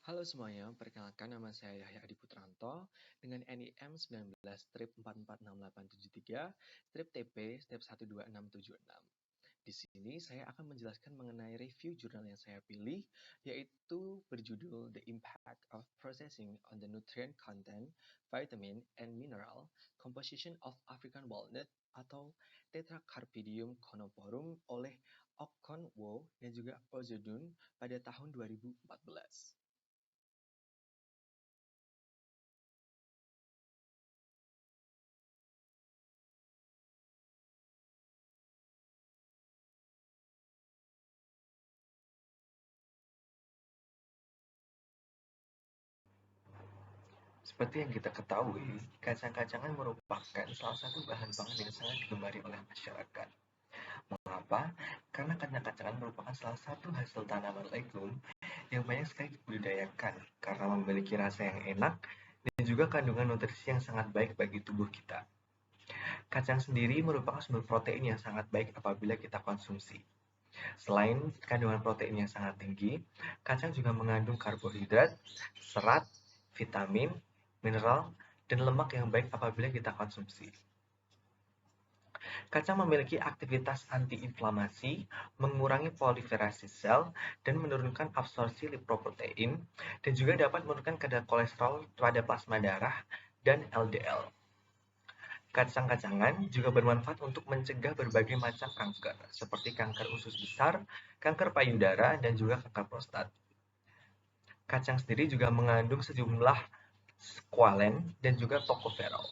Halo semuanya, perkenalkan nama saya Yahya Adi Putranto dengan NIM 19-4466873, strip TP, strip 12676. Di sini saya akan menjelaskan mengenai review jurnal yang saya pilih, yaitu berjudul The Impact of Processing on the Nutrient Content, Vitamin, and Mineral Composition of African Walnut atau Tetracarpidium conoporum oleh Okkon Wo dan juga Ozodun pada tahun 2014. Seperti yang kita ketahui, kacang-kacangan merupakan salah satu bahan pangan yang sangat digemari oleh masyarakat. Mengapa? Karena kacang-kacangan merupakan salah satu hasil tanaman legum yang banyak sekali dibudidayakan karena memiliki rasa yang enak dan juga kandungan nutrisi yang sangat baik bagi tubuh kita. Kacang sendiri merupakan sumber protein yang sangat baik apabila kita konsumsi. Selain kandungan protein yang sangat tinggi, kacang juga mengandung karbohidrat, serat, vitamin, mineral, dan lemak yang baik apabila kita konsumsi. Kacang memiliki aktivitas antiinflamasi, mengurangi proliferasi sel, dan menurunkan absorpsi lipoprotein, dan juga dapat menurunkan kadar kolesterol pada plasma darah dan LDL. Kacang-kacangan juga bermanfaat untuk mencegah berbagai macam kanker, seperti kanker usus besar, kanker payudara, dan juga kanker prostat. Kacang sendiri juga mengandung sejumlah squalen dan juga tocopherol.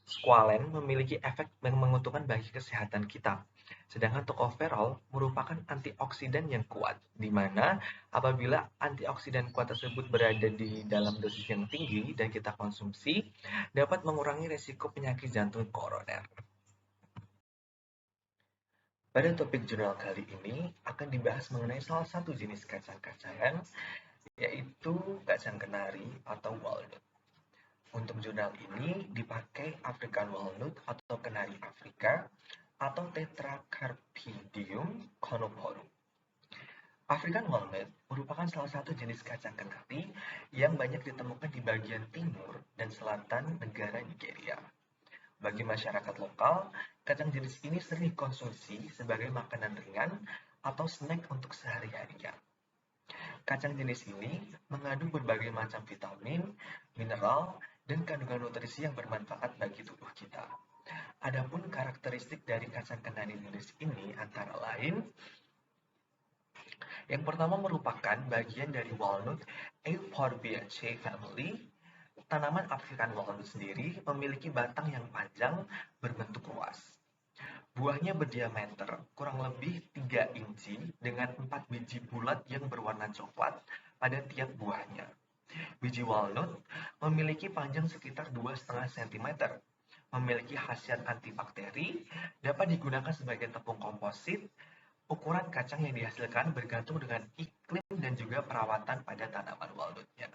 Squalen memiliki efek yang menguntungkan bagi kesehatan kita, sedangkan tocopherol merupakan antioksidan yang kuat, di mana apabila antioksidan kuat tersebut berada di dalam dosis yang tinggi dan kita konsumsi, dapat mengurangi risiko penyakit jantung koroner. Pada topik jurnal kali ini akan dibahas mengenai salah satu jenis kacang-kacangan, yaitu kacang kenari atau walnut. Untuk jurnal ini dipakai African walnut atau kenari Afrika atau Tetracarpidium conoporum. African walnut merupakan salah satu jenis kacang kenari yang banyak ditemukan di bagian timur dan selatan negara Nigeria. Bagi masyarakat lokal, kacang jenis ini sering dikonsumsi sebagai makanan ringan atau snack untuk sehari-harinya. Kacang jenis ini mengandung berbagai macam vitamin, mineral, dan kandungan nutrisi yang bermanfaat bagi tubuh kita. Adapun karakteristik dari kacang kenari jenis ini antara lain, yang pertama merupakan bagian dari walnut Euphorbiaceae family. Tanaman African walnut sendiri memiliki batang yang panjang berbentuk luas. Buahnya berdiameter kurang lebih 3 inci dengan 4 biji bulat yang berwarna coklat pada tiap buahnya. Biji walnut memiliki panjang sekitar 2,5 cm, memiliki khasiat antibakteri, dapat digunakan sebagai tepung komposit. Ukuran kacang yang dihasilkan bergantung dengan iklim dan juga perawatan pada tanaman walnutnya.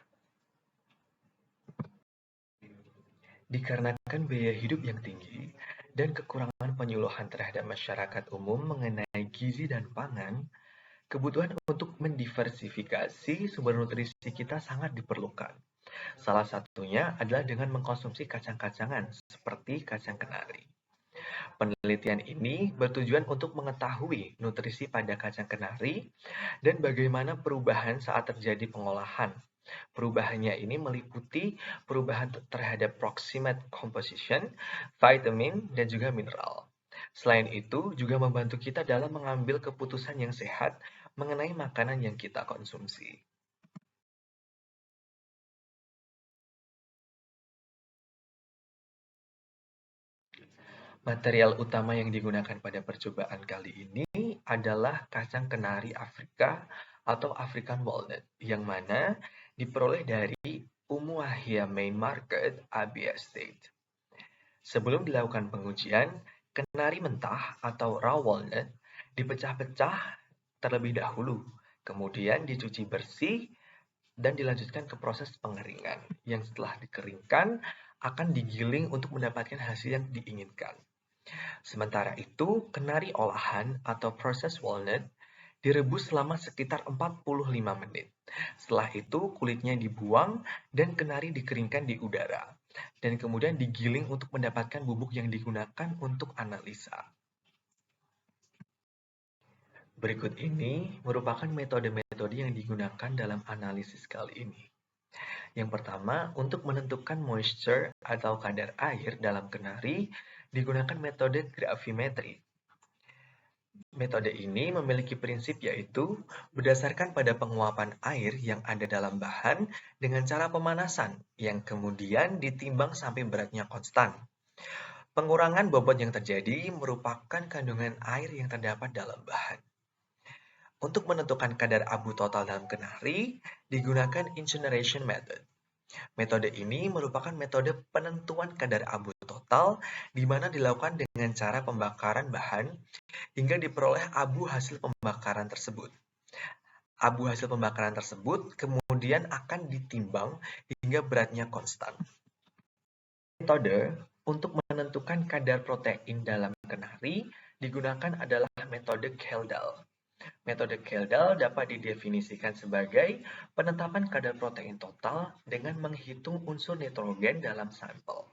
Dikarenakan biaya hidup yang tinggi dan kekurangan penyuluhan terhadap masyarakat umum mengenai gizi dan pangan, kebutuhan untuk mendiversifikasi sumber nutrisi kita sangat diperlukan. Salah satunya adalah dengan mengkonsumsi kacang-kacangan seperti kacang kenari. Penelitian ini bertujuan untuk mengetahui nutrisi pada kacang kenari dan bagaimana perubahan saat terjadi pengolahan. Perubahannya ini meliputi perubahan terhadap proximate composition, vitamin, dan juga mineral. Selain itu, juga membantu kita dalam mengambil keputusan yang sehat mengenai makanan yang kita konsumsi. Material utama yang digunakan pada percobaan kali ini adalah kacang kenari Afrika atau African walnut, yang mana diperoleh dari Umuahia Main Market, Abia State. Sebelum dilakukan pengujian, kenari mentah atau raw walnut dipecah-pecah terlebih dahulu, kemudian dicuci bersih dan dilanjutkan ke proses pengeringan, yang setelah dikeringkan akan digiling untuk mendapatkan hasil yang diinginkan. Sementara itu, kenari olahan atau processed walnut direbus selama sekitar 45 menit Setelah itu kulitnya dibuang dan kenari dikeringkan di udara. Dan kemudian digiling untuk mendapatkan bubuk yang digunakan untuk analisa. Berikut ini merupakan metode-metode yang digunakan dalam analisis kali ini. Yang pertama, untuk menentukan moisture atau kadar air dalam kenari, digunakan metode gravimetri. Metode ini memiliki prinsip yaitu berdasarkan pada penguapan air yang ada dalam bahan dengan cara pemanasan yang kemudian ditimbang sampai beratnya konstan. Pengurangan bobot yang terjadi merupakan kandungan air yang terdapat dalam bahan. Untuk menentukan kadar abu total dalam kenari, digunakan incineration method. Metode ini merupakan metode penentuan kadar abu total di mana dilakukan dengan cara pembakaran bahan hingga diperoleh abu hasil pembakaran tersebut. Abu hasil pembakaran tersebut kemudian akan ditimbang hingga beratnya konstan. Metode untuk menentukan kadar protein dalam kenari digunakan adalah metode Kjeldahl. Metode Kjeldahl dapat didefinisikan sebagai penetapan kadar protein total dengan menghitung unsur nitrogen dalam sampel.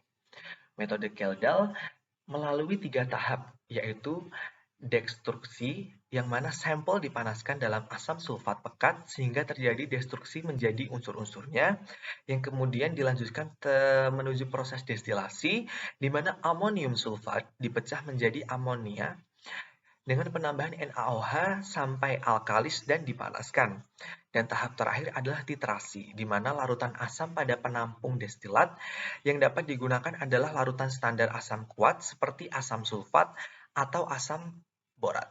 Metode Kjeldahl melalui 3 tahap, yaitu destruksi, yang mana sampel dipanaskan dalam asam sulfat pekat sehingga terjadi destruksi menjadi unsur-unsurnya, yang kemudian dilanjutkan menuju proses destilasi, di mana amonium sulfat dipecah menjadi amonia dengan penambahan NaOH sampai alkalis dan dipanaskan. Dan tahap terakhir adalah titrasi, di mana larutan asam pada penampung destilat yang dapat digunakan adalah larutan standar asam kuat seperti asam sulfat atau asam borat.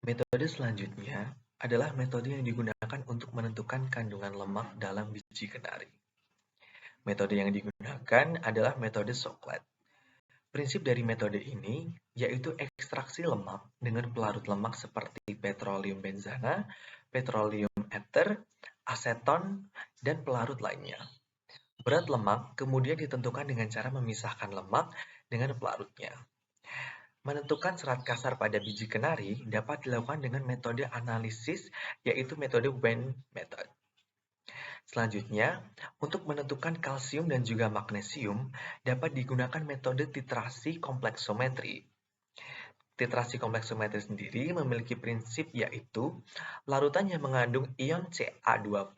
Metode selanjutnya adalah metode yang digunakan untuk menentukan kandungan lemak dalam biji kenari. Metode yang digunakan adalah metode Soklat. Prinsip dari metode ini yaitu ekstraksi lemak dengan pelarut lemak seperti petroleum benzana, petroleum ether, aseton, dan pelarut lainnya. Berat lemak kemudian ditentukan dengan cara memisahkan lemak dengan pelarutnya. Menentukan serat kasar pada biji kenari dapat dilakukan dengan metode analisis yaitu metode Wendt method. Selanjutnya, untuk menentukan kalsium dan juga magnesium dapat digunakan metode titrasi kompleksometri. Titrasi kompleksometri sendiri memiliki prinsip yaitu larutan yang mengandung ion Ca2+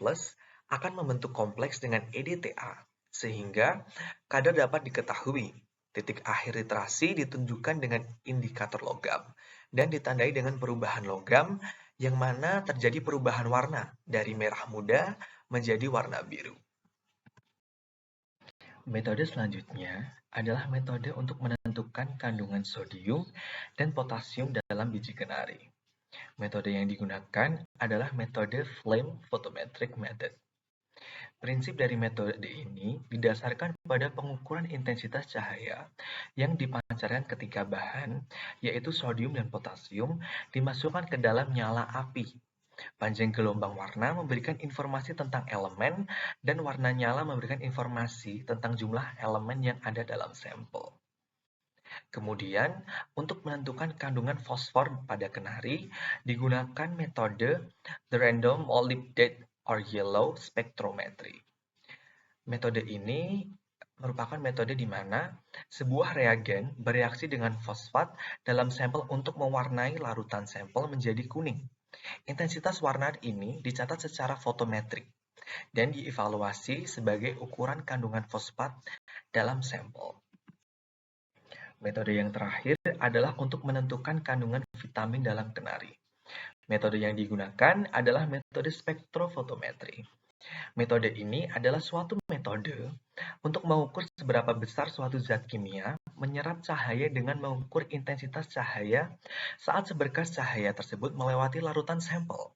akan membentuk kompleks dengan EDTA, sehingga kadar dapat diketahui. Titik akhir titrasi ditunjukkan dengan indikator logam dan ditandai dengan perubahan logam yang mana terjadi perubahan warna dari merah muda menjadi warna biru. Metode selanjutnya adalah metode untuk menentukan kandungan sodium dan potasium dalam biji kenari. Metode yang digunakan adalah metode flame photometric method. Prinsip dari metode ini didasarkan pada pengukuran intensitas cahaya yang dipancarkan ketika bahan, yaitu sodium dan potasium, dimasukkan ke dalam nyala api. Panjang gelombang warna memberikan informasi tentang elemen, dan warna nyala memberikan informasi tentang jumlah elemen yang ada dalam sampel. Kemudian, untuk menentukan kandungan fosfor pada kenari, digunakan metode the random molybdate or yellow spectrometry. Metode ini merupakan metode di mana sebuah reagen bereaksi dengan fosfat dalam sampel untuk mewarnai larutan sampel menjadi kuning. Intensitas warna ini dicatat secara fotometrik dan dievaluasi sebagai ukuran kandungan fosfat dalam sampel. Metode yang terakhir adalah untuk menentukan kandungan vitamin dalam kenari. Metode yang digunakan adalah metode spektrofotometri. Metode ini adalah suatu metode untuk mengukur seberapa besar suatu zat kimia menyerap cahaya dengan mengukur intensitas cahaya saat seberkas cahaya tersebut melewati larutan sampel.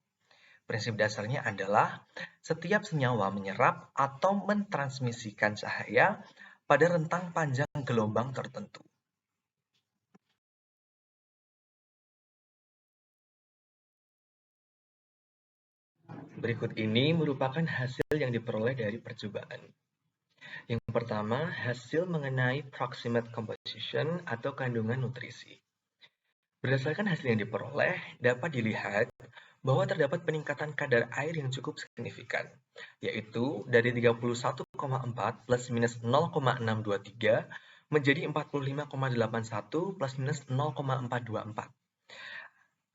Prinsip dasarnya adalah setiap senyawa menyerap atau mentransmisikan cahaya pada rentang panjang gelombang tertentu. Berikut ini merupakan hasil yang diperoleh dari percobaan. Yang pertama, hasil mengenai proximate composition atau kandungan nutrisi. Berdasarkan hasil yang diperoleh, dapat dilihat bahwa terdapat peningkatan kadar air yang cukup signifikan, yaitu dari 31,4 plus minus 0,623 menjadi 45,81 plus minus 0,424.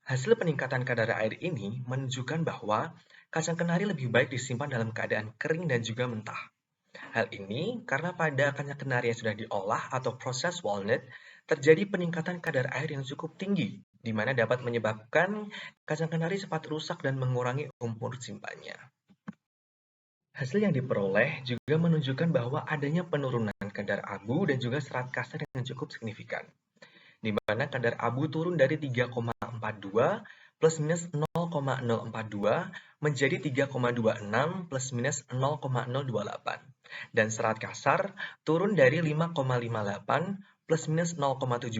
Hasil peningkatan kadar air ini menunjukkan bahwa kacang kenari lebih baik disimpan dalam keadaan kering dan juga mentah. Hal ini karena pada kacang kenari yang sudah diolah atau proses walnut, terjadi peningkatan kadar air yang cukup tinggi, di mana dapat menyebabkan kacang kenari cepat rusak dan mengurangi umur simpannya. Hasil yang diperoleh juga menunjukkan bahwa adanya penurunan kadar abu dan juga serat kasar yang cukup signifikan, di mana kadar abu turun dari 3,42 plus minus 0,042 menjadi 3,26 plus minus 0,028. Dan serat kasar turun dari 5,58 plus minus 0,17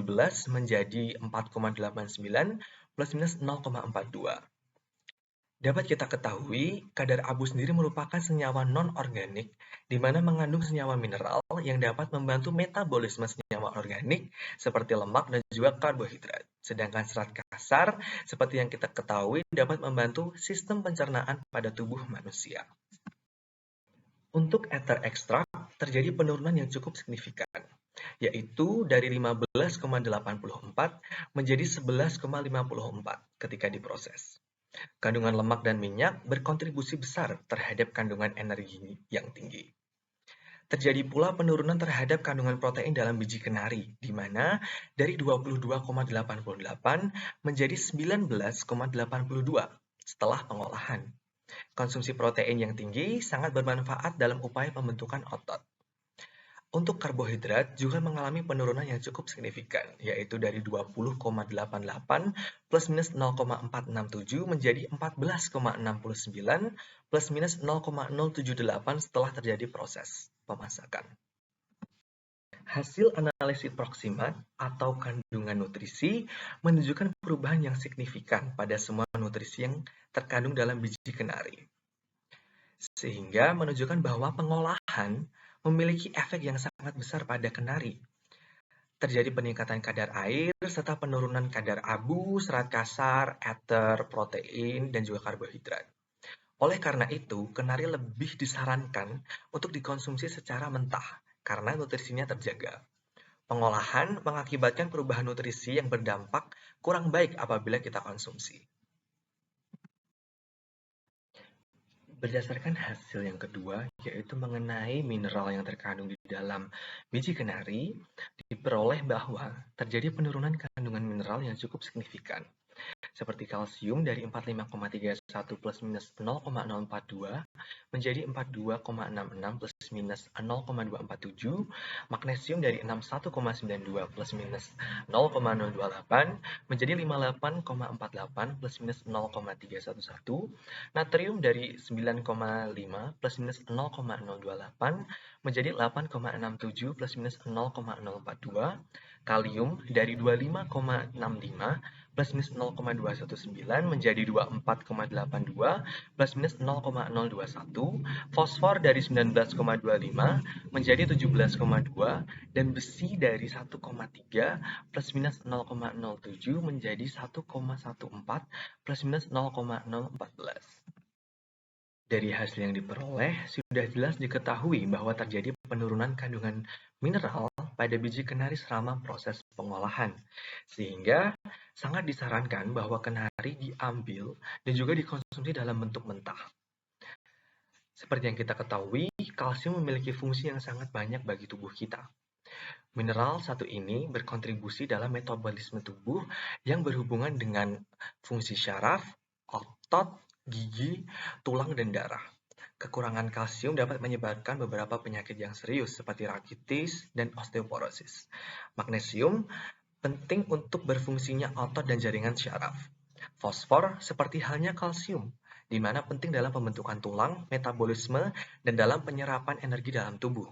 menjadi 4,89 plus minus 0,42. Dapat kita ketahui, kadar abu sendiri merupakan senyawa non-organik, di mana mengandung senyawa mineral yang dapat membantu metabolisme senyawa organik seperti lemak dan juga karbohidrat. Sedangkan serat kasar, seperti yang kita ketahui, dapat membantu sistem pencernaan pada tubuh manusia. Untuk ether ekstrak, terjadi penurunan yang cukup signifikan, yaitu dari 15,84 menjadi 11,54 ketika diproses. Kandungan lemak dan minyak berkontribusi besar terhadap kandungan energi yang tinggi. Terjadi pula penurunan terhadap kandungan protein dalam biji kenari, di mana dari 22,88 menjadi 19,82 setelah pengolahan. Konsumsi protein yang tinggi sangat bermanfaat dalam upaya pembentukan otot. Untuk karbohidrat juga mengalami penurunan yang cukup signifikan, yaitu dari 20,88 plus minus 0,467 menjadi 14,69 plus minus 0,078 setelah terjadi proses pemasakan. Hasil analisis proksimat atau kandungan nutrisi menunjukkan perubahan yang signifikan pada semua nutrisi yang terkandung dalam biji kenari. Sehingga menunjukkan bahwa pengolahan memiliki efek yang sangat besar pada kenari. Terjadi peningkatan kadar air serta penurunan kadar abu, serat kasar, ether, protein, dan juga karbohidrat. Oleh karena itu, kenari lebih disarankan untuk dikonsumsi secara mentah karena nutrisinya terjaga. Pengolahan mengakibatkan perubahan nutrisi yang berdampak kurang baik apabila kita konsumsi. Berdasarkan hasil yang kedua, yaitu mengenai mineral yang terkandung di dalam biji kenari, diperoleh bahwa terjadi penurunan kandungan mineral yang cukup signifikan, seperti kalsium dari 45,31 plus minus 0,042 menjadi 42,66 plus minus 0,247, magnesium dari 61,92 plus minus 0,028 menjadi 58,48 plus minus 0,311, natrium dari 9,5 plus minus 0,028 menjadi 8,67 plus minus 0,042, kalium dari 25,65 plus minus 0,219 menjadi 24,82 plus minus 0,021, fosfor dari 19,25 menjadi 17,2, dan besi dari 1,3 plus minus 0,07 menjadi 1,14 plus minus 0,014. Dari hasil yang diperoleh, sudah jelas diketahui bahwa terjadi penurunan kandungan mineral pada biji kenari selama proses pengolahan, sehingga sangat disarankan bahwa kenari diambil dan juga dikonsumsi dalam bentuk mentah. Seperti yang kita ketahui, kalsium memiliki fungsi yang sangat banyak bagi tubuh kita. Mineral satu ini berkontribusi dalam metabolisme tubuh yang berhubungan dengan fungsi syaraf, otot, gigi, tulang, dan darah. Kekurangan kalsium dapat menyebabkan beberapa penyakit yang serius seperti rakitis dan osteoporosis. Magnesium penting untuk berfungsinya otot dan jaringan syaraf. Fosfor seperti halnya kalsium, di mana penting dalam pembentukan tulang, metabolisme, dan dalam penyerapan energi dalam tubuh.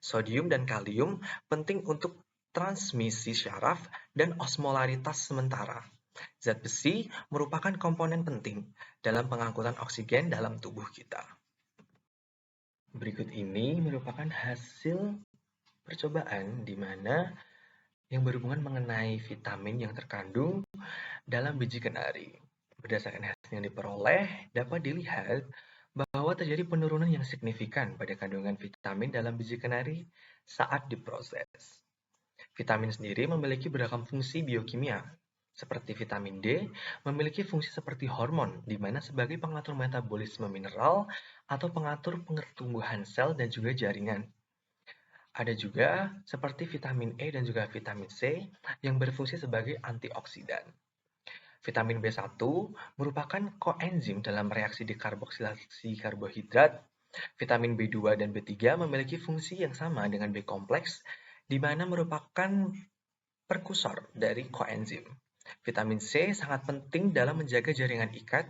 Sodium dan kalium penting untuk transmisi syaraf dan osmolaritas sementara. Zat besi merupakan komponen penting dalam pengangkutan oksigen dalam tubuh kita. Berikut ini merupakan hasil percobaan di mana yang berhubungan mengenai vitamin yang terkandung dalam biji kenari. Berdasarkan hasil yang diperoleh, dapat dilihat bahwa terjadi penurunan yang signifikan pada kandungan vitamin dalam biji kenari saat diproses. Vitamin sendiri memiliki beragam fungsi biokimia, seperti vitamin D memiliki fungsi seperti hormon, di mana sebagai pengatur metabolisme mineral atau pengatur pertumbuhan sel dan juga jaringan. Ada juga seperti vitamin E dan juga vitamin C yang berfungsi sebagai antioksidan. Vitamin B1 merupakan koenzim dalam reaksi dekarboksilasi karbohidrat. Vitamin B2 dan B3 memiliki fungsi yang sama dengan B kompleks, di mana merupakan perkusor dari koenzim. Vitamin C sangat penting dalam menjaga jaringan ikat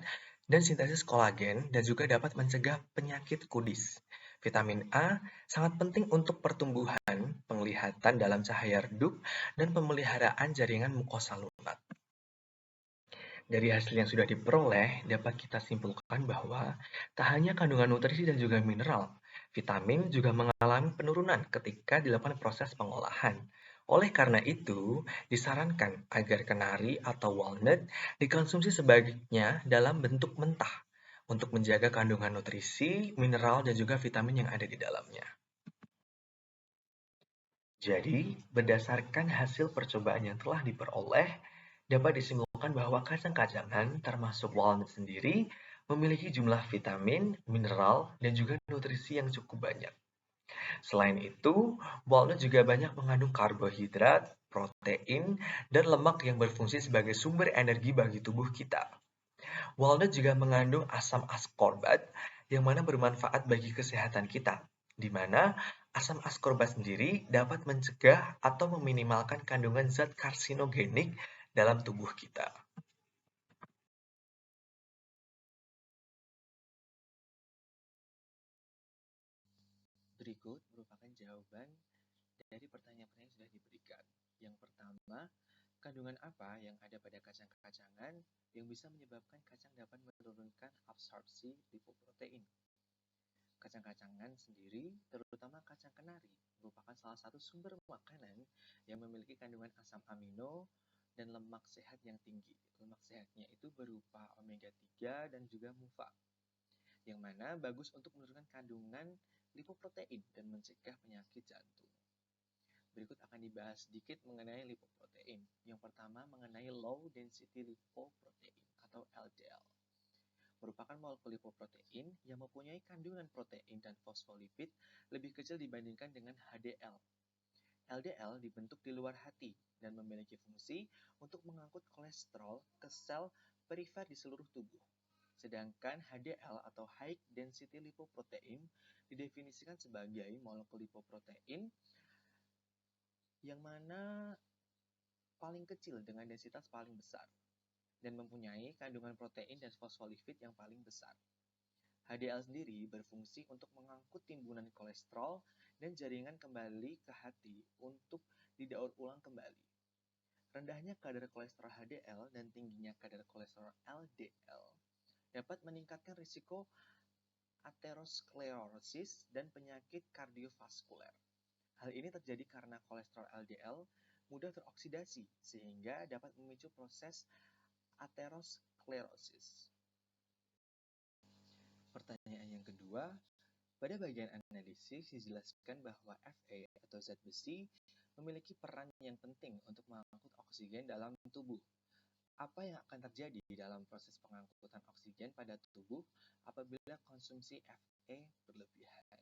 dan sintesis kolagen dan juga dapat mencegah penyakit kudis. Vitamin A sangat penting untuk pertumbuhan, penglihatan dalam cahaya redup, dan pemeliharaan jaringan mukosa lunak. Dari hasil yang sudah diperoleh, dapat kita simpulkan bahwa tak hanya kandungan nutrisi dan juga mineral, vitamin juga mengalami penurunan ketika dilakukan proses pengolahan. Oleh karena itu, disarankan agar kenari atau walnut dikonsumsi sebaiknya dalam bentuk mentah untuk menjaga kandungan nutrisi, mineral, dan juga vitamin yang ada di dalamnya. Jadi, berdasarkan hasil percobaan yang telah diperoleh, dapat disimpulkan bahwa kacang-kacangan, termasuk walnut sendiri, memiliki jumlah vitamin, mineral, dan juga nutrisi yang cukup banyak. Selain itu, walnut juga banyak mengandung karbohidrat, protein, dan lemak yang berfungsi sebagai sumber energi bagi tubuh kita. Walnut juga mengandung asam ascorbat yang mana bermanfaat bagi kesehatan kita, di mana asam ascorbat sendiri dapat mencegah atau meminimalkan kandungan zat karsinogenik dalam tubuh kita. Berikut merupakan jawaban dari pertanyaan-pertanyaan yang sudah diberikan. Yang pertama, kandungan apa yang ada pada kacang-kacangan yang bisa menyebabkan kacang dapat menurunkan absorpsi lipoprotein? Kacang-kacangan sendiri, terutama kacang kenari, merupakan salah satu sumber makanan yang memiliki kandungan asam amino dan lemak sehat yang tinggi. Lemak sehatnya itu berupa omega 3 dan juga MUFA, yang mana bagus untuk menurunkan kandungan lipoprotein dan mencegah penyakit jantung. Berikut akan dibahas sedikit mengenai lipoprotein. Yang pertama mengenai low density lipoprotein atau LDL. Merupakan molekul lipoprotein yang mempunyai kandungan protein dan fosfolipid lebih kecil dibandingkan dengan HDL. LDL dibentuk di luar hati dan memiliki fungsi untuk mengangkut kolesterol ke sel perifer di seluruh tubuh. Sedangkan HDL atau High Density Lipoprotein didefinisikan sebagai molekul lipoprotein yang mana paling kecil dengan densitas paling besar dan mempunyai kandungan protein dan fosfolipid yang paling besar. HDL sendiri berfungsi untuk mengangkut timbunan kolesterol dan jaringan kembali ke hati untuk didaur ulang kembali. Rendahnya kadar kolesterol HDL dan tingginya kadar kolesterol LDL dapat meningkatkan risiko aterosklerosis dan penyakit kardiovaskuler. Hal ini terjadi karena kolesterol LDL mudah teroksidasi sehingga dapat memicu proses aterosklerosis. Pertanyaan yang kedua, pada bagian analisis dijelaskan bahwa Fa atau zat besi memiliki peran yang penting untuk mengangkut oksigen dalam tubuh. Apa yang akan terjadi dalam proses pengangkutan oksigen pada tubuh apabila konsumsi Fa berlebihan?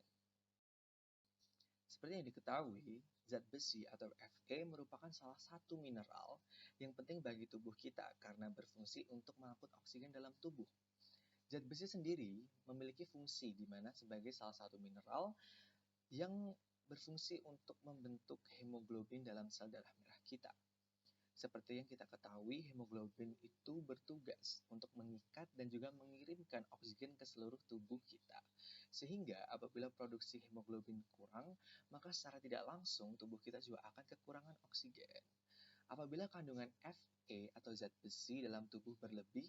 Seperti yang diketahui, zat besi atau Fe merupakan salah satu mineral yang penting bagi tubuh kita karena berfungsi untuk mengangkut oksigen dalam tubuh. Zat besi sendiri memiliki fungsi di mana sebagai salah satu mineral yang berfungsi untuk membentuk hemoglobin dalam sel darah merah kita. Seperti yang kita ketahui, hemoglobin itu bertugas untuk mengikat dan juga mengirimkan oksigen ke seluruh tubuh kita. Sehingga apabila produksi hemoglobin kurang, maka secara tidak langsung tubuh kita juga akan kekurangan oksigen. Apabila kandungan Fe atau zat besi dalam tubuh berlebih,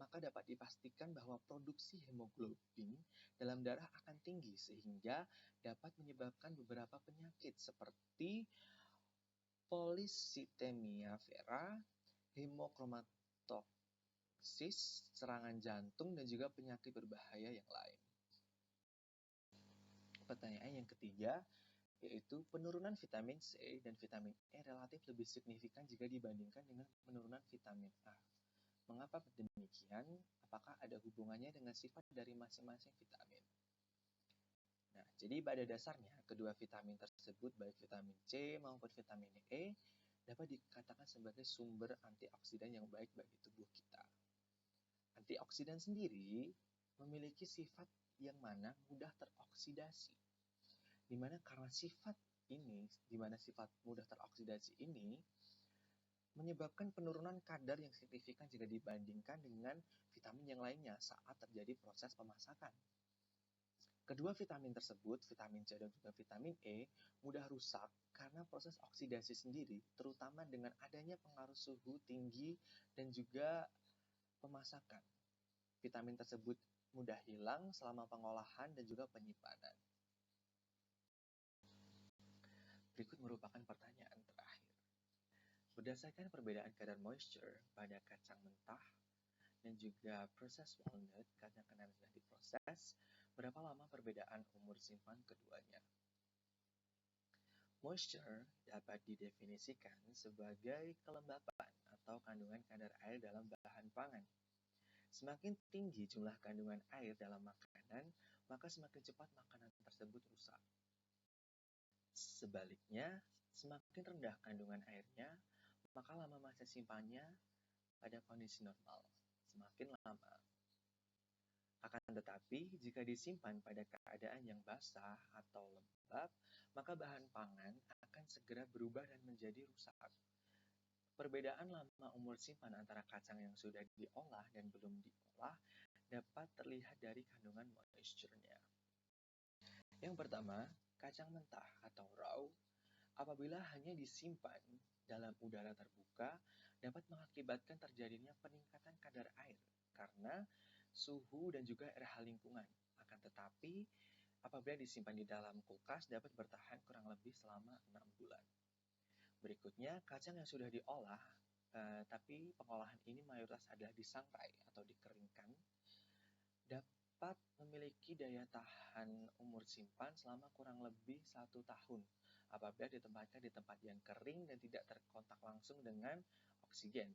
maka dapat dipastikan bahwa produksi hemoglobin dalam darah akan tinggi sehingga dapat menyebabkan beberapa penyakit seperti poliscythemia vera, hemochromatosis osteoporosis, serangan jantung, dan juga penyakit berbahaya yang lain. Pertanyaan yang ketiga, yaitu penurunan vitamin C dan vitamin E relatif lebih signifikan jika dibandingkan dengan penurunan vitamin A. Mengapa demikian? Apakah ada hubungannya dengan sifat dari masing-masing vitamin? Nah, jadi pada dasarnya, kedua vitamin tersebut, baik vitamin C maupun vitamin E, dapat dikatakan sebagai sumber antioksidan yang baik bagi tubuh kita. Antioksidan sendiri memiliki sifat yang mana mudah teroksidasi. Di mana karena sifat mudah teroksidasi ini menyebabkan penurunan kadar yang signifikan jika dibandingkan dengan vitamin yang lainnya saat terjadi proses pemasakan. Kedua vitamin tersebut, vitamin C dan juga vitamin E, mudah rusak karena proses oksidasi sendiri, terutama dengan adanya pengaruh suhu tinggi dan juga pemasakan. Vitamin tersebut mudah hilang selama pengolahan dan juga penyimpanan. Berikut merupakan pertanyaan terakhir. Berdasarkan perbedaan kadar moisture pada kacang mentah dan juga proses walnut, kacang kenari sudah diproses, berapa lama perbedaan umur simpan keduanya? Moisture dapat didefinisikan sebagai kelembapan atau kandungan kadar air dalam bahan pangan. Semakin tinggi jumlah kandungan air dalam makanan, maka semakin cepat makanan tersebut rusak. Sebaliknya, semakin rendah kandungan airnya, maka lama masa simpannya pada kondisi normal, semakin lama. Akan tetapi, jika disimpan pada keadaan yang basah atau lembab, maka bahan pangan akan segera berubah dan menjadi rusak. Perbedaan lama umur simpan antara kacang yang sudah diolah dan belum diolah dapat terlihat dari kandungan moisture-nya. Yang pertama, kacang mentah atau raw, apabila hanya disimpan dalam udara terbuka, dapat mengakibatkan terjadinya peningkatan kadar air karena suhu dan juga RH lingkungan. Akan tetapi, apabila disimpan di dalam kulkas dapat bertahan kurang lebih selama 6 bulan. Berikutnya, kacang yang sudah diolah, tapi pengolahan ini mayoritas adalah disangrai atau dikeringkan, dapat memiliki daya tahan umur simpan selama kurang lebih 1 tahun apabila ditempatkan di tempat yang kering dan tidak terkontak langsung dengan oksigen.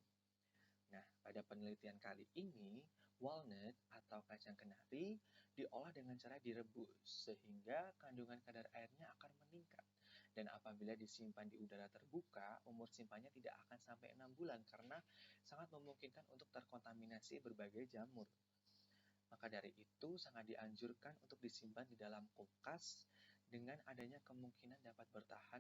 Nah, pada penelitian kali ini, walnut atau kacang kenari diolah dengan cara direbus sehingga kandungan kadar airnya akan meningkat. Dan apabila disimpan di udara terbuka, umur simpannya tidak akan sampai 6 bulan karena sangat memungkinkan untuk terkontaminasi berbagai jamur. Maka dari itu, sangat dianjurkan untuk disimpan di dalam kulkas dengan adanya kemungkinan dapat bertahan